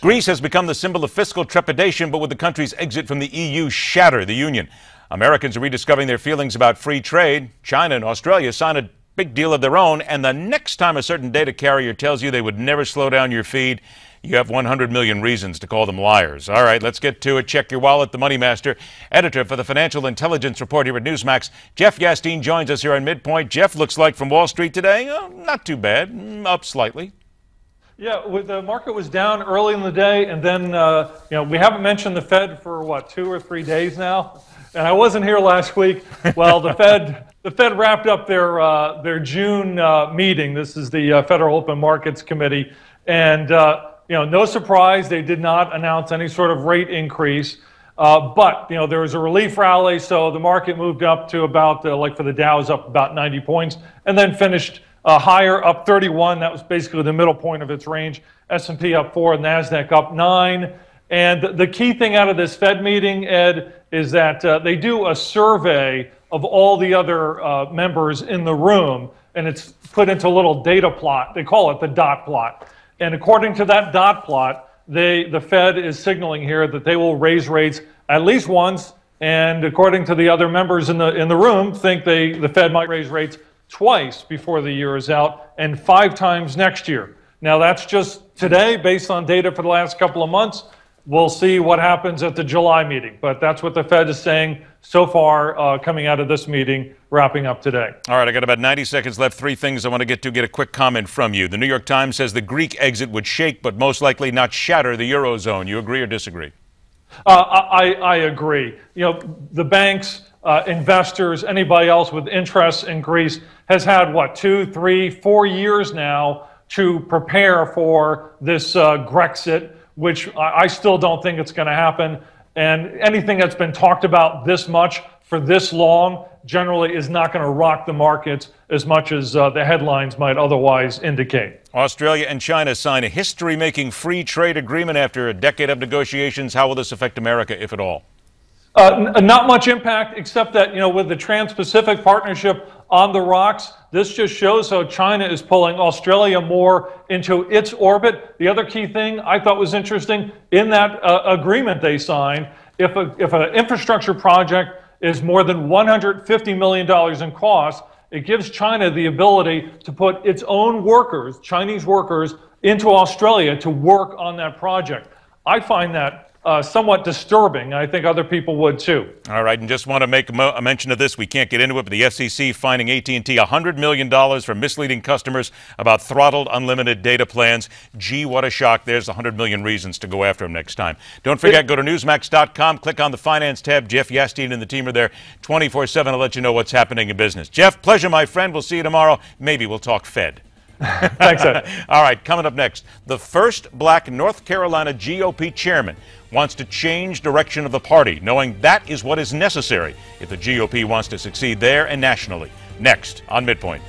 Greece has become the symbol of fiscal trepidation, but with the country's exit from the EU shatter the union. Americans are rediscovering their feelings about free trade. China and Australia sign a big deal of their own, and the next time a certain data carrier tells you they would never slow down your feed, you have 100 million reasons to call them liars. All right, let's get to it. Check your wallet. The Money Master, editor for the Financial Intelligence Report here at Newsmax, Jeff Yastine, joins us here on MidPoint. Jeff, looks like from Wall Street today, not too bad, up slightly. Yeah, the market was down early in the day, and then we haven't mentioned the Fed for what, 2 or 3 days now, and I wasn't here last week. Well, the Fed wrapped up their June meeting. This is the Federal Open Markets Committee, and no surprise, they did not announce any sort of rate increase. But there was a relief rally, so the market moved up to about, like for the Dow, was up about 90 points, and then finished higher, up 31. That was basically the middle point of its range. S&P up 4, NASDAQ up 9. And the key thing out of this Fed meeting, Ed, is that they do a survey of all the other members in the room, and it's put into a little data plot. They call it the dot plot. And according to that dot plot, the Fed is signaling here that they will raise rates at least once, and according to the other members in the room, think the Fed might raise rates twice before the year is out, and 5 times next year. Now that's just today, based on data for the last couple of months. We'll see what happens at the July meeting, but that's what the Fed is saying so far coming out of this meeting, wrapping up today. All right, I got about 90 seconds left. 3 things I want to get a quick comment from you. The New York Times says the Greek exit would shake, but most likely not shatter the Eurozone. You agree or disagree? I agree. The banks, investors, anybody else with interests in Greece has had, what, 2, 3, 4 years now to prepare for this Grexit, which I still don't think it's going to happen. And anything that's been talked about this much for this long generally is not going to rock the markets as much as the headlines might otherwise indicate. Australia and China sign a history-making free trade agreement after a decade of negotiations. How will this affect America, if at all? Not much impact, except that, with the Trans-Pacific Partnership on the rocks, this just shows how China is pulling Australia more into its orbit. The other key thing I thought was interesting, in that agreement they signed, if an infrastructure project is more than $150 million in cost, it gives China the ability to put its own workers, Chinese workers, into Australia to work on that project. I find that somewhat disturbing. I think other people would too. All right, and just want to make a mention of this. We can't get into it, but the FCC fining AT&T $100 million for misleading customers about throttled unlimited data plans. Gee, what a shock. There's 100 million reasons to go after them next time. Don't forget, go to Newsmax.com, click on the Finance tab. Jeff Yastine and the team are there 24/7 to let you know what's happening in business. Jeff, pleasure, my friend. We'll see you tomorrow. Maybe we'll talk Fed. Thanks, Ed. All right, coming up next, the first black North Carolina GOP chairman wants to change direction of the party, knowing that is what is necessary if the GOP wants to succeed there and nationally. Next on MidPoint.